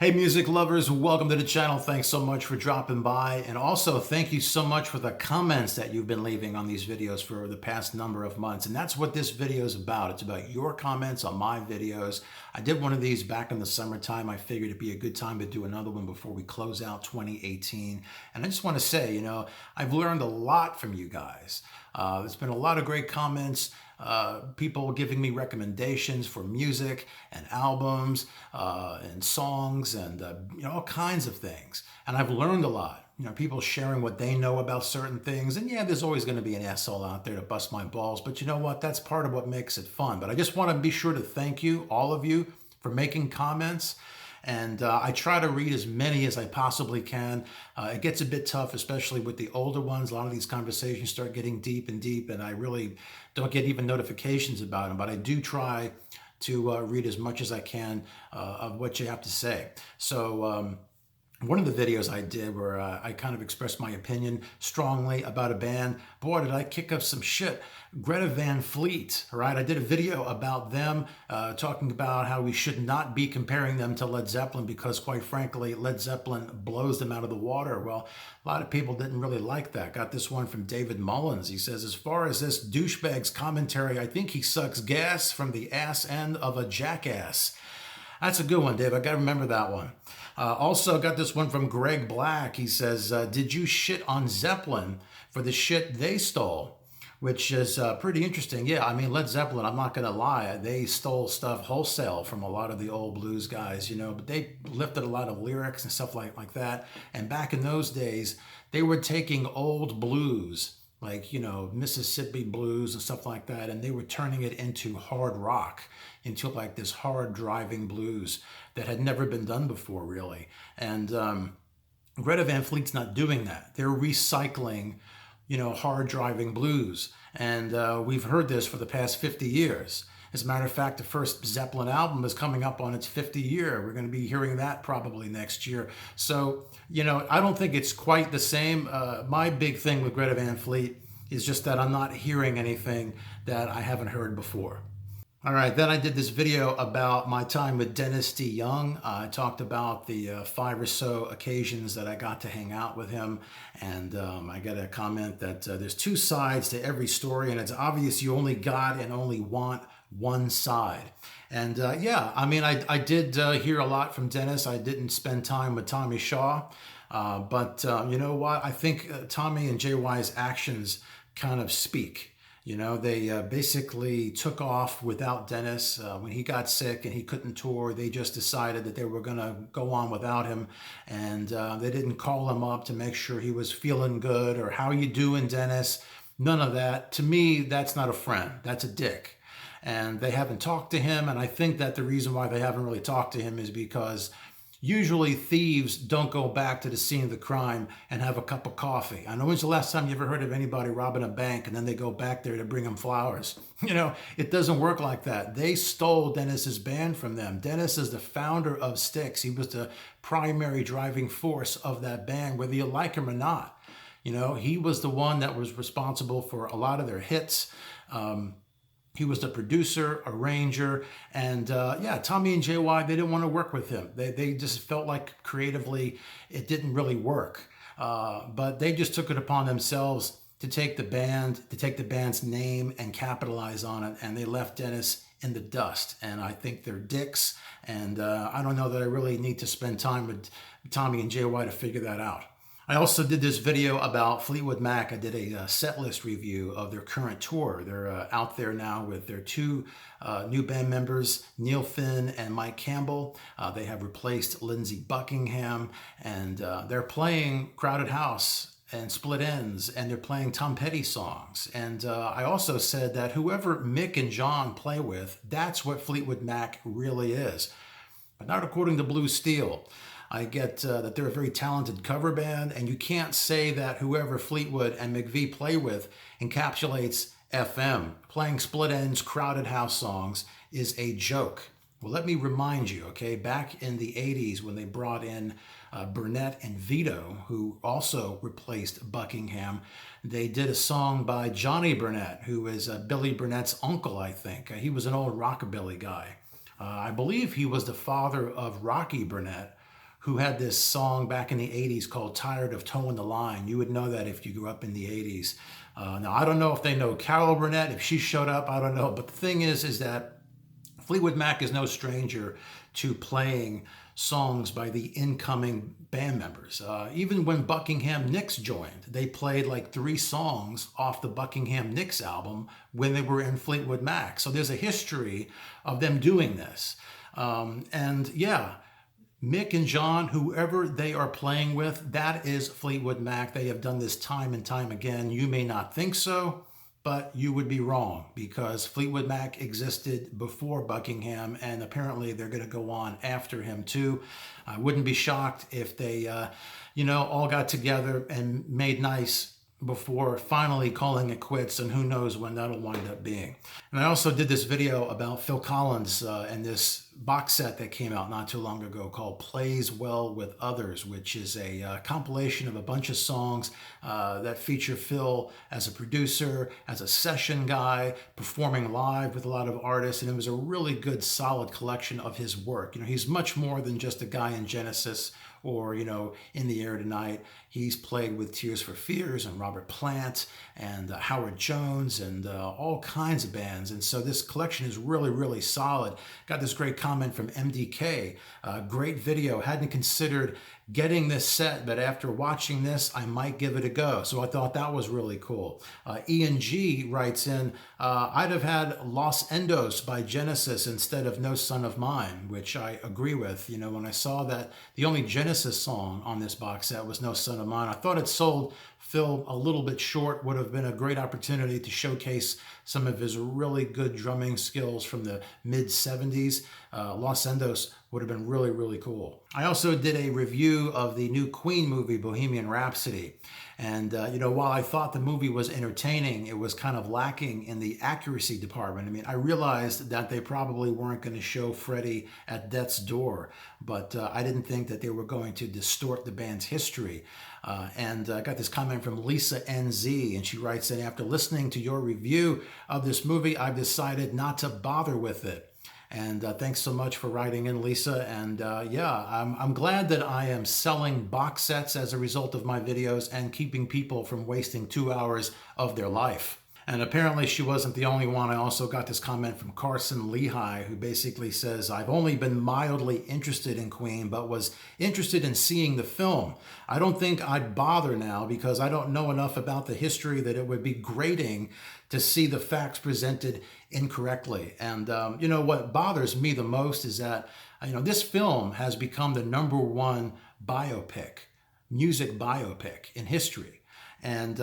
Hey music lovers, welcome to the channel. Thanks so much for dropping by. And also thank you so much for the comments that you've been leaving on these videos for the past number of months. And that's what this video is about. It's about your comments on my videos. I did one of these back in the summertime. I figured it'd be a good time to do another one before we close out 2018. And I just want to say, I've learned a lot from you guys. There's been a lot of great comments. People giving me recommendations for music and albums and songs and all kinds of things. And I've learned a lot. People sharing what they know about certain things. And yeah, there's always going to be an asshole out there to bust my balls. But you know what? That's part of what makes it fun. But I just want to be sure to thank you, all of you, for making comments. And I try to read as many as I possibly can. It gets a bit tough, especially with the older ones. A lot of these conversations start getting deep, and I really don't get even notifications about them. But I do try to read as much as I can of what you have to say. So one of the videos I did where I kind of expressed my opinion strongly about a band. Boy, did I kick up some shit. Greta Van Fleet, right? I did a video about them talking about how we should not be comparing them to Led Zeppelin because, quite frankly, Led Zeppelin blows them out of the water. Well, a lot of people didn't really like that. Got this one from David Mullins. He says, as far as this douchebag's commentary, I think he sucks gas from the ass end of a jackass. That's a good one, Dave. I got to remember that one. Also got this one from Greg Black. He says, did you shit on Zeppelin for the shit they stole? Which is pretty interesting. Yeah, I mean, Led Zeppelin, I'm not going to lie, they stole stuff wholesale from a lot of the old blues guys, but they lifted a lot of lyrics and stuff like that. And back in those days, they were taking old blues, like, Mississippi blues and stuff like that, and they were turning it into hard rock, into like this hard driving blues that had never been done before, really. And Greta Van Fleet's not doing that. They're recycling, hard driving blues. And we've heard this for the past 50 years. As a matter of fact, the first Zeppelin album is coming up on its 50 year. We're going to be hearing that probably next year. So, I don't think it's quite the same. My big thing with Greta Van Fleet is just that I'm not hearing anything that I haven't heard before. All right, then I did this video about my time with Dennis DeYoung. I talked about the 5 or so occasions that I got to hang out with him. And I got a comment that there's 2 sides to every story, and it's obvious you only got and only want one side. And yeah, I mean, I did hear a lot from Dennis. I didn't spend time with Tommy Shaw. But you know what? I think Tommy and JY's actions kind of speak. They basically took off without Dennis. When he got sick and he couldn't tour, they just decided that they were going to go on without him. And they didn't call him up to make sure he was feeling good or how you doing, Dennis? None of that. To me, that's not a friend. That's a dick. And they haven't talked to him. And I think that the reason why they haven't really talked to him is because usually thieves don't go back to the scene of the crime and have a cup of coffee. I know, when's the last time you ever heard of anybody robbing a bank and then they go back there to bring them flowers? It doesn't work like that. They stole Dennis's band from them. Dennis is the founder of Styx. He was the primary driving force of that band, whether you like him or not. He was the one that was responsible for a lot of their hits. He was the producer, arranger, and yeah, Tommy and JY, they didn't want to work with him. They just felt like creatively it didn't really work. But they just took it upon themselves to take the band's name and capitalize on it, and they left Dennis in the dust. And I think they're dicks, and I don't know that I really need to spend time with Tommy and JY to figure that out. I also did this video about Fleetwood Mac. I did a set list review of their current tour. They're out there now with their 2 new band members, Neil Finn and Mike Campbell. They have replaced Lindsey Buckingham, and they're playing Crowded House and Split Ends, and they're playing Tom Petty songs. And I also said that whoever Mick and John play with, that's what Fleetwood Mac really is. But not according to Blue Steel. I get that they're a very talented cover band, and you can't say that whoever Fleetwood and McVie play with encapsulates FM. Playing Split Ends, Crowded House songs is a joke. Well, let me remind you, okay, back in the 80s when they brought in Burnett and Vito, who also replaced Buckingham, they did a song by Johnny Burnett, who is Billy Burnett's uncle, I think. He was an old rockabilly guy. I believe he was the father of Rocky Burnett, who had this song back in the 80s called Tired of Towing the Line. You would know that if you grew up in the 80s. Now, I don't know if they know Carol Burnett, if she showed up, I don't know. But the thing is that Fleetwood Mac is no stranger to playing songs by the incoming band members. Even when Buckingham Nicks joined, they played like 3 songs off the Buckingham Nicks album when they were in Fleetwood Mac. So there's a history of them doing this. And yeah, Mick and John, whoever they are playing with, that is Fleetwood Mac. They have done this time and time again. You may not think so, but you would be wrong, because Fleetwood Mac existed before Buckingham, and apparently they're going to go on after him too. I wouldn't be shocked if they, all got together and made nice before finally calling it quits, and who knows when that'll wind up being. And I also did this video about Phil Collins and this box set that came out not too long ago called Plays Well with Others, which is a compilation of a bunch of songs that feature Phil as a producer, as a session guy, performing live with a lot of artists, and it was a really good, solid collection of his work. He's much more than just a guy in Genesis or, In the Air Tonight. He's played with Tears for Fears and Robert Plant and Howard Jones and all kinds of bands. And so this collection is really, really solid. Got this great comment from MDK. Great video. Hadn't considered getting this set, but after watching this, I might give it a go. So I thought that was really cool. Ian G writes in, I'd have had Los Endos by Genesis instead of No Son of Mine, which I agree with. When I saw that the only Genesis song on this box set was No Son of Mine, I thought it sold Phil a little bit short. Would have been a great opportunity to showcase some of his really good drumming skills from the mid-70s. Los Endos would have been really, really cool. I also did a review of the new Queen movie, Bohemian Rhapsody. And, while I thought the movie was entertaining, it was kind of lacking in the accuracy department. I realized that they probably weren't going to show Freddie at death's door, but I didn't think that they were going to distort the band's history. And I got this comment from Lisa NZ, and she writes that after listening to your review of this movie, I've decided not to bother with it. And thanks so much for writing in, Lisa. And I'm glad that I am selling box sets as a result of my videos and keeping people from wasting 2 hours of their life. And apparently she wasn't the only one. I also got this comment from Carson Lehigh, who basically says, I've only been mildly interested in Queen, but was interested in seeing the film. I don't think I'd bother now because I don't know enough about the history that it would be grating to see the facts presented incorrectly. And what bothers me the most is that this film has become the #1 music biopic in history. And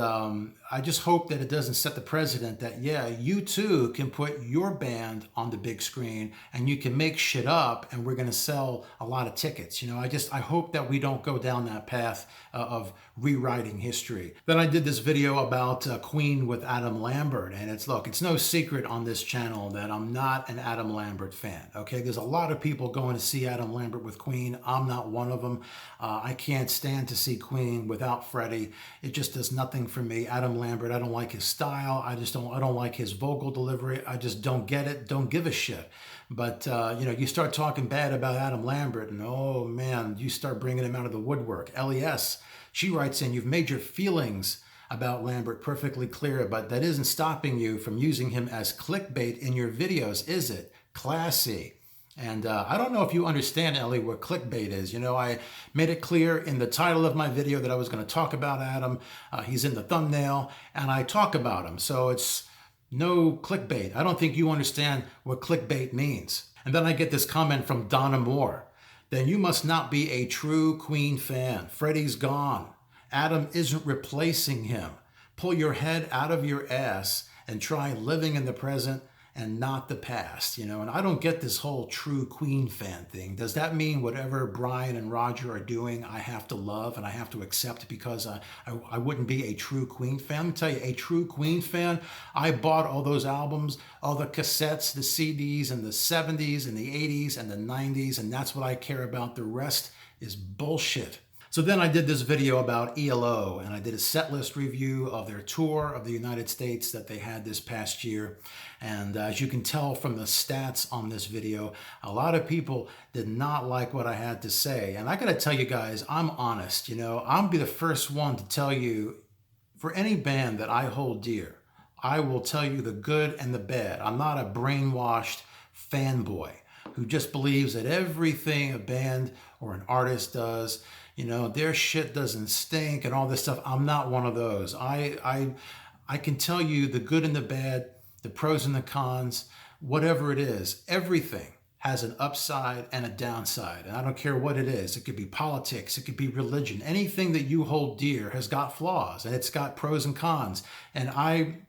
I just hope that it doesn't set the precedent that, you too can put your band on the big screen and you can make shit up and we're going to sell a lot of tickets. I hope that we don't go down that path of rewriting history. Then I did this video about Queen with Adam Lambert. And it's no secret on this channel that I'm not an Adam Lambert fan. Okay, there's a lot of people going to see Adam Lambert with Queen. I'm not one of them. I can't stand to see Queen without Freddie. It just does nothing for me. Adam Lambert, I don't like his style. I don't like his vocal delivery. I just don't get it. Don't give a shit. But, you start talking bad about Adam Lambert and, oh man, you start bringing him out of the woodwork. LES, she writes in, you've made your feelings about Lambert perfectly clear, but that isn't stopping you from using him as clickbait in your videos, is it? Classy. And I don't know if you understand, Ellie, what clickbait is. I made it clear in the title of my video that I was going to talk about Adam. He's in the thumbnail, and I talk about him. So it's no clickbait. I don't think you understand what clickbait means. And then I get this comment from Donna Moore. Then you must not be a true Queen fan. Freddie's gone. Adam isn't replacing him. Pull your head out of your ass and try living in the present and not the past, and I don't get this whole true Queen fan thing. Does that mean whatever Bryan and Roger are doing, I have to love and I have to accept because I wouldn't be a true Queen fan? Let me tell you, a true Queen fan, I bought all those albums, all the cassettes, the CDs in the 70s and the 80s and the 90s, and that's what I care about. The rest is bullshit. So then I did this video about ELO, and I did a set list review of their tour of the United States that they had this past year. And as you can tell from the stats on this video, a lot of people did not like what I had to say. And I gotta tell you guys, I'm honest. I'll be the first one to tell you, for any band that I hold dear, I will tell you the good and the bad. I'm not a brainwashed fanboy who just believes that everything a band or an artist does, their shit doesn't stink and all this stuff. I'm not one of those. I can tell you the good and the bad, the pros and the cons, whatever it is. Everything has an upside and a downside. And I don't care what it is. It could be politics. It could be religion. Anything that you hold dear has got flaws, and it's got pros and cons. And I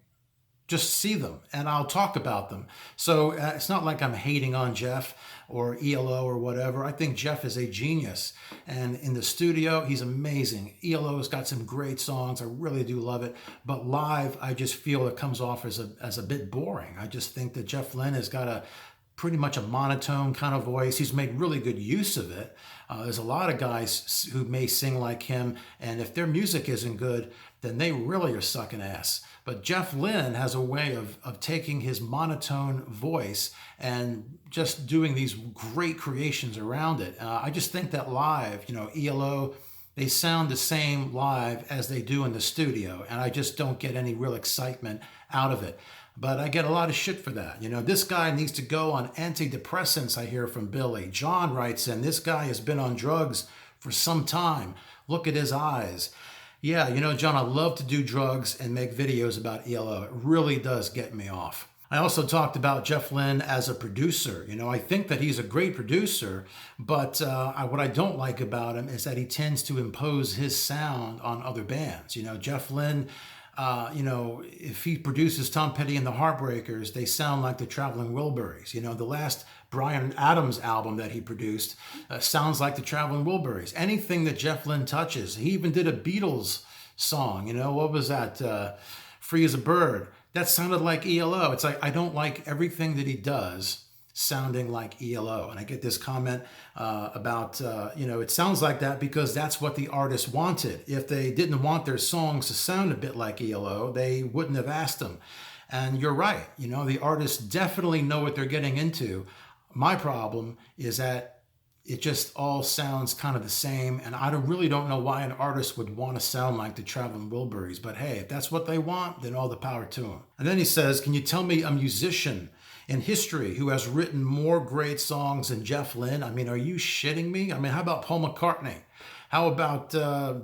just see them, and I'll talk about them. So it's not like I'm hating on Jeff or ELO or whatever. I think Jeff is a genius, and in the studio, he's amazing. ELO's got some great songs. I really do love it. But live, I just feel it comes off as a bit boring. I just think that Jeff Lynne has got pretty much a monotone kind of voice. He's made really good use of it. There's a lot of guys who may sing like him, and if their music isn't good, then they really are sucking ass. But Jeff Lynne has a way of taking his monotone voice and just doing these great creations around it. I just think that live, ELO, they sound the same live as they do in the studio, and I just don't get any real excitement out of it. But I get a lot of shit for that. This guy needs to go on antidepressants, I hear from Billy. John writes in, this guy has been on drugs for some time. Look at his eyes. Yeah, John, I love to do drugs and make videos about ELO. It really does get me off. I also talked about Jeff Lynne as a producer. I think that he's a great producer, but what I don't like about him is that he tends to impose his sound on other bands. Jeff Lynne, if he produces Tom Petty and the Heartbreakers, they sound like the Travelling Wilburys. The last Bryan Adams album that he produced sounds like the Travelling Wilburys. Anything that Jeff Lynne touches, he even did a Beatles song. What was that? Free as a Bird. That sounded like ELO. It's like, I don't like everything that he does sounding like ELO. And I get this comment about, it sounds like that because that's what the artist wanted. If they didn't want their songs to sound a bit like ELO, they wouldn't have asked them. And you're right. The artists definitely know what they're getting into. My problem is that it just all sounds kind of the same, and I really don't know why an artist would want to sound like the Traveling Wilburys. But hey, if that's what they want, then all the power to them. And then he says, can you tell me a musician in history who has written more great songs than Jeff Lynne? I mean, are you shitting me? I mean, how about Paul McCartney? How about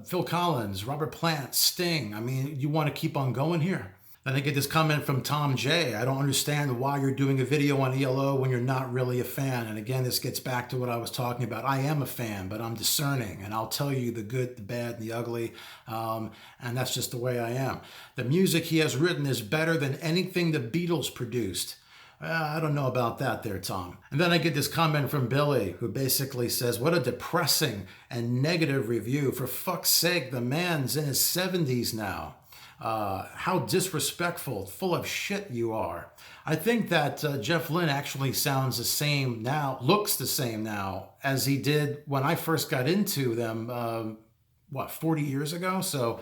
Phil Collins, Robert Plant, Sting? I mean, you want to keep on going here? Then I get this comment from Tom J. I don't understand why you're doing a video on ELO when you're not really a fan. And again, this gets back to what I was talking about. I am a fan, but I'm discerning, and I'll tell you the good, the bad, and the ugly. And that's just the way I am. The music he has written is better than anything the Beatles produced. I don't know about that there, Tom. And then I get this comment from Billy, who basically says, what a depressing and negative review. For fuck's sake, the man's in his 70s now. How disrespectful, full of shit you are. I think that Jeff Lynne actually sounds the same now, looks the same now as he did when I first got into them, 40 years ago? So,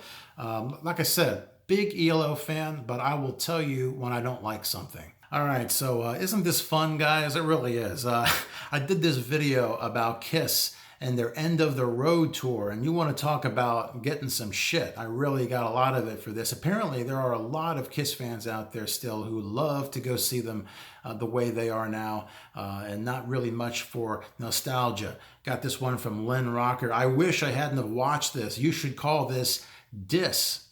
like I said, big ELO fan, but I will tell you when I don't like something. All right, so isn't this fun, guys? It really is. I did this video about Kiss and their End of the Road tour, and you want to talk about getting some shit. I really got a lot of it for this. Apparently, there are a lot of Kiss fans out there still who love to go see them the way they are now, and not really much for nostalgia. Got this one from Lynn Rocker. I wish I hadn't have watched this. You should call this Diss.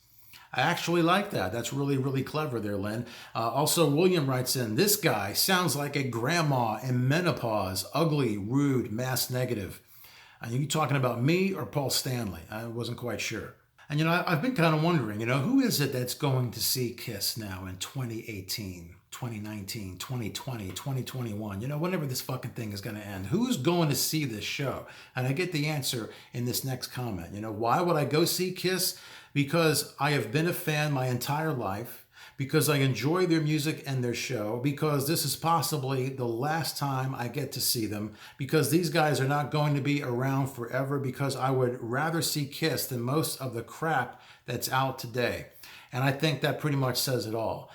I actually like that. That's really, really clever there, Lynn. Also, William writes in, this guy sounds like a grandma in menopause, ugly, rude, mass negative. Are you talking about me or Paul Stanley? I wasn't quite sure. And, I've been kind of wondering, who is it that's going to see Kiss now in 2018, 2019, 2020, 2021, whenever this fucking thing is going to end? Who's going to see this show? And I get the answer in this next comment. Why would I go see Kiss? Because I have been a fan my entire life. because I enjoy their music and their show, because this is possibly the last time I get to see them, because these guys are not going to be around forever, because I would rather see Kiss than most of the crap that's out today. And I think that pretty much says it all.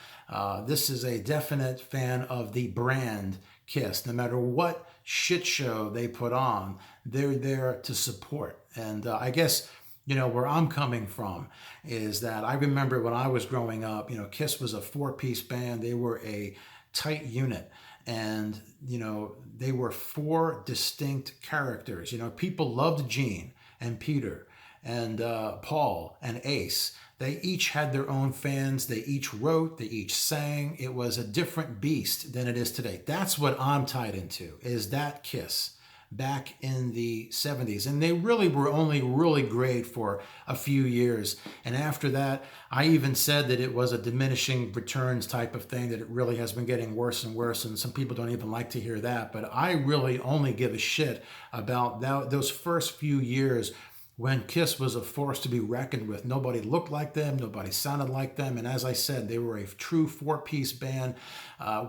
This is a definite fan of the brand Kiss. No matter what shit show they put on, they're there to support. And I guess, you know, where I'm coming from is that I remember when I was growing up, you know, Kiss was a four-piece band. They were a tight unit. And, you know, they were four distinct characters. You know, people loved Gene and Peter and Paul and Ace. They each had their own fans. They each wrote. They each sang. It was a different beast than it is today. That's what I'm tied into, is that Kiss back in the 70s. And they really were only really great for a few years. And after that, I even said that it was a diminishing returns type of thing, that it really has been getting worse and worse. And some people don't even like to hear that. But I really only give a shit about those first few years when Kiss was a force to be reckoned with. Nobody looked like them, nobody sounded like them, and as I said, they were a true four-piece band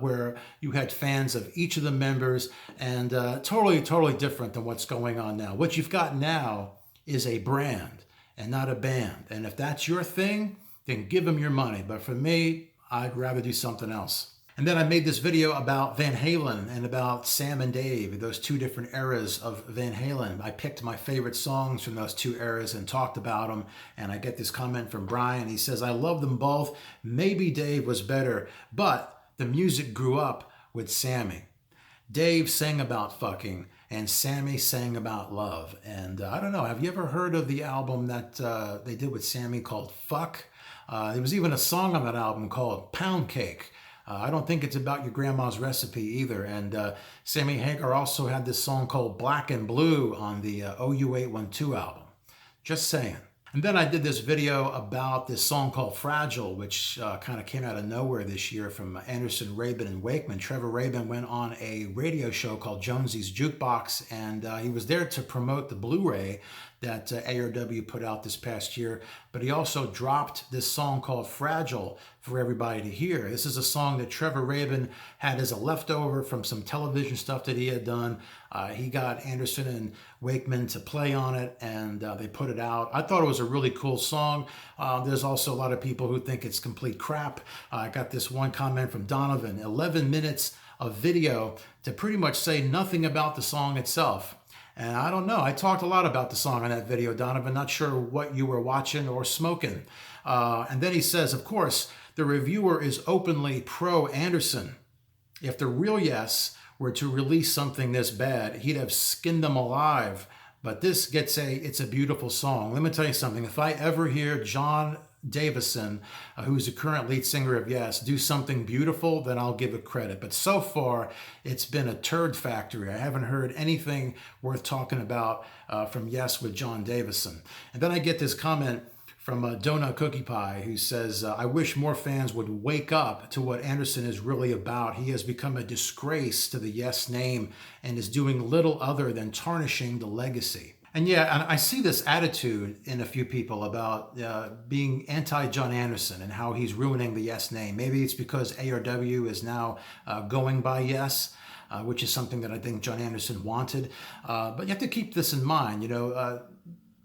where you had fans of each of the members, and totally different than what's going on now. What you've got now is a brand and not a band, and if that's your thing, then give them your money, but for me, I'd rather do something else. And then I made this video about Van Halen and about Sam and Dave, those two different eras of Van Halen. I picked my favorite songs from those two eras and talked about them. And I get this comment from Brian. He says, I love them both. Maybe Dave was better, but the music grew up with Sammy. Dave sang about fucking and Sammy sang about love. And I don't know, have you ever heard of the album that they did with Sammy called Fuck? There was even a song on that album called Pound Cake. I don't think it's about your grandma's recipe either. And Sammy Hagar also had this song called Black and Blue on the OU812 album. Just saying. And then I did this video about this song called Fragile, which kind of came out of nowhere this year from Anderson, Rabin, and Wakeman. Trevor Rabin went on a radio show called Jonesy's Jukebox, and he was there to promote the Blu-ray that ARW put out this past year, but he also dropped this song called Fragile for everybody to hear. This is a song that Trevor Rabin had as a leftover from some television stuff that he had done. He got Anderson and Wakeman to play on it, and they put it out. I thought it was a really cool song. There's also a lot of people who think it's complete crap. I got this one comment from Donovan, 11 minutes of video to pretty much say nothing about the song itself. And I don't know, I talked a lot about the song in that video, Donovan. Not sure what you were watching or smoking. And then he says, of course, the reviewer is openly pro-Anderson. If the real Yes were to release something this bad, he'd have skinned them alive. But this gets it's a beautiful song. Let me tell you something. If I ever hear John Davison, who's the current lead singer of Yes, do something beautiful, then I'll give it credit. But so far, it's been a turd factory. I haven't heard anything worth talking about from Yes with John Davison. And then I get this comment from Donut Cookie Pie, who says, I wish more fans would wake up to what Anderson is really about. He has become a disgrace to the Yes name and is doing little other than tarnishing the legacy. And yeah, and I see this attitude in a few people about being anti-John Anderson and how he's ruining the Yes name. Maybe it's because ARW is now going by Yes, which is something that I think John Anderson wanted. But you have to keep this in mind. You know,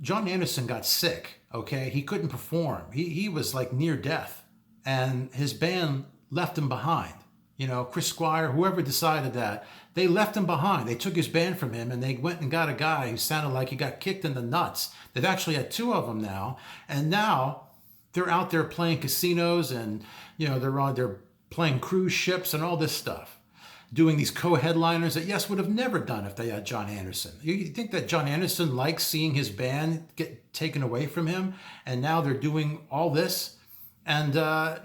John Anderson got sick, okay? He couldn't perform. He was like near death, and his band left him behind. You know, Chris Squire, whoever decided that, they left him behind. They took his band from him, and they went and got a guy who sounded like he got kicked in the nuts. They've actually had two of them now, and now they're out there playing casinos, and you know they're playing cruise ships and all this stuff, doing these co-headliners that Yes would have never done if they had John Anderson. You think that John Anderson likes seeing his band get taken away from him, and now they're doing all this? And,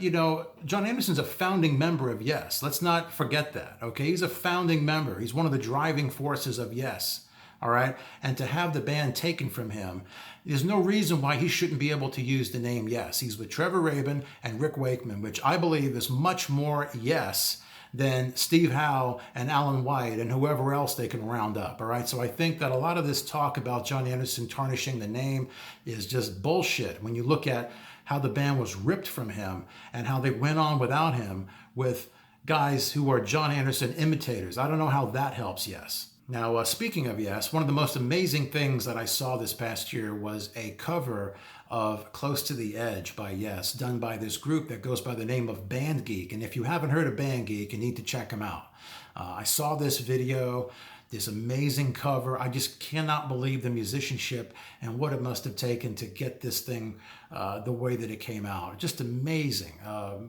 you know, John Anderson's a founding member of Yes. Let's not forget that, okay? He's a founding member. He's one of the driving forces of Yes, all right? And to have the band taken from him, there's no reason why he shouldn't be able to use the name Yes. He's with Trevor Rabin and Rick Wakeman, which I believe is much more Yes than Steve Howe and Alan White and whoever else they can round up, all right? So I think that a lot of this talk about John Anderson tarnishing the name is just bullshit when you look at how the band was ripped from him and how they went on without him with guys who are John Anderson imitators. I don't know how that helps Yes. Now, speaking of Yes, one of the most amazing things that I saw this past year was a cover of Close to the Edge by Yes, done by this group that goes by the name of Band Geek. And if you haven't heard of Band Geek, you need to check them out. I saw this video, this amazing cover. I just cannot believe the musicianship and what it must have taken to get this thing the way that it came out. Just amazing.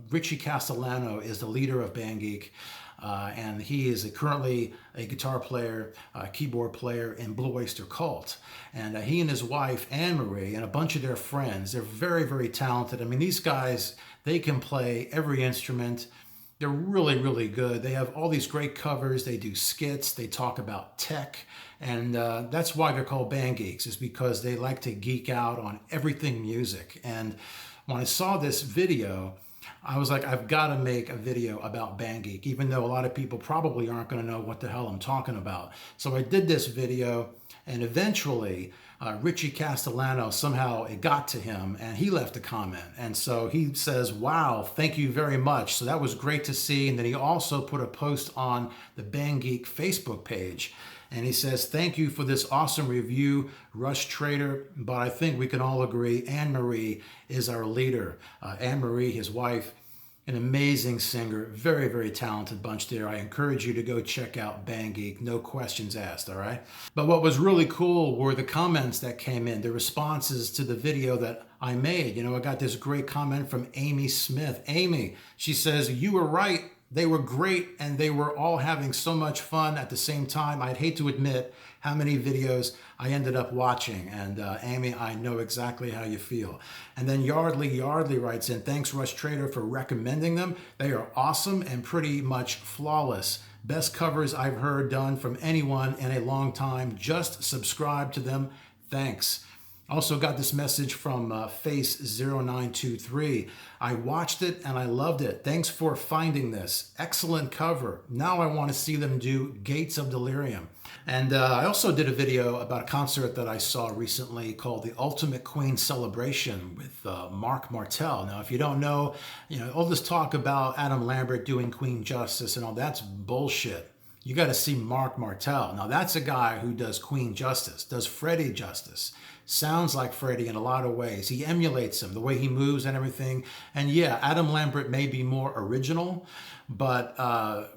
Richie Castellano is the leader of Band Geek. And he is currently a guitar player, keyboard player in Blue Oyster Cult. And he and his wife, Anne-Marie, and a bunch of their friends, they're very, very talented. I mean, these guys, they can play every instrument. They're really, really good. They have all these great covers. They do skits. They talk about tech. And that's why they're called Band Geeks, is because they like to geek out on everything music. And when I saw this video, I was like, I've got to make a video about Band Geek, even though a lot of people probably aren't going to know what the hell I'm talking about. So I did this video, and eventually Richie Castellano, somehow it got to him, and he left a comment. And so he says, wow, thank you very much. So that was great to see. And then he also put a post on the Band Geek Facebook page. And he says, thank you for this awesome review, Rush Trader. But I think we can all agree Anne-Marie is our leader. Anne-Marie, his wife, an amazing singer, very, very talented bunch there. I encourage you to go check out Band Geek, no questions asked, all right? But what was really cool were the comments that came in, the responses to the video that I made. You know, I got this great comment from Amy Smith. Amy, she says, you were right. They were great, and they were all having so much fun at the same time. I'd hate to admit how many videos I ended up watching. And Amy, I know exactly how you feel. And then Yardley writes in, thanks Rush Trader for recommending them. They are awesome and pretty much flawless. Best covers I've heard done from anyone in a long time. Just subscribe to them. Thanks. Also got this message from Face0923. I watched it and I loved it. Thanks for finding this. Excellent cover. Now I want to see them do Gates of Delirium. And I also did a video about a concert that I saw recently called The Ultimate Queen Celebration with Mark Martel. Now, if you don't know, all this talk about Adam Lambert doing Queen Justice and all that's bullshit. You got to see Mark Martel. Now, that's a guy who does Queen Justice, does Freddie justice. Sounds like Freddie in a lot of ways. He emulates him, the way he moves and everything. And yeah, Adam Lambert may be more original, but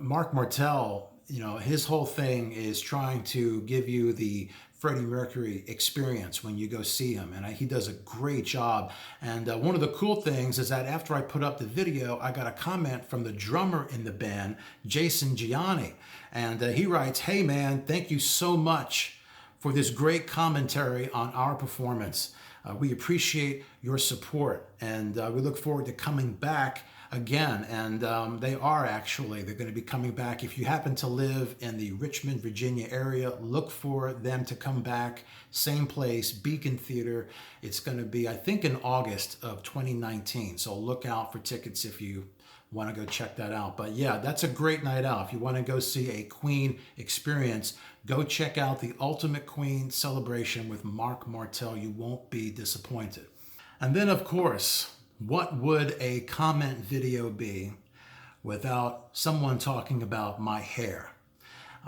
Mark Martel, his whole thing is trying to give you the Freddie Mercury experience when you go see him. And he does a great job. And one of the cool things is that after I put up the video, I got a comment from the drummer in the band, Jason Gianni. And he writes, hey man, thank you so much for this great commentary on our performance. We appreciate your support, and we look forward to coming back again. And they're going to be coming back. If you happen to live in the Richmond, Virginia area, look for them to come back. Same place, Beacon Theater. It's going to be, I think, in August of 2019. So look out for tickets if you want to go check that out. But yeah, that's a great night out. If you want to go see a Queen experience, go check out the Ultimate Queen Celebration with Mark Martel. You won't be disappointed. And then, of course, what would a comment video be without someone talking about my hair?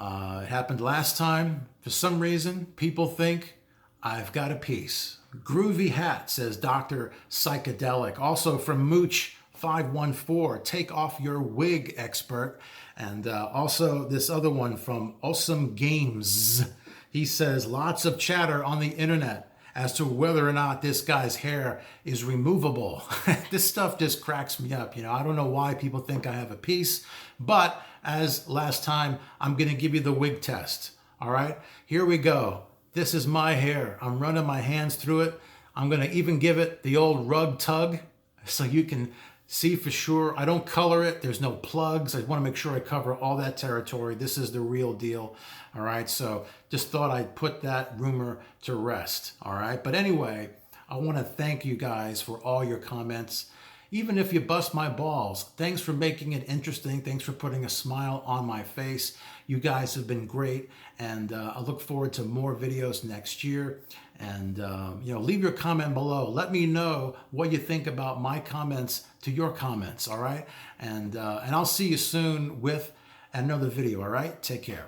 It happened last time. For some reason, people think I've got a piece. Groovy Hat, says Dr. Psychedelic. Also from Mooch 514, take off your wig, expert. And also this other one from Awesome Games. He says, lots of chatter on the internet as to whether or not this guy's hair is removable. This stuff just cracks me up. I don't know why people think I have a piece, but as last time, I'm gonna give you the wig test. All right, here we go. This is my hair. I'm running my hands through it. I'm gonna even give it the old rug tug so you can see for sure. I don't color it. There's no plugs. I want to make sure I cover all that territory. This is the real deal. All right. So just thought I'd put that rumor to rest. All right. But anyway, I want to thank you guys for all your comments. Even if you bust my balls, thanks for making it interesting. Thanks for putting a smile on my face. You guys have been great, and I look forward to more videos next year. And leave your comment below. Let me know what you think about my comments to your comments. All right, and I'll see you soon with another video. All right, take care.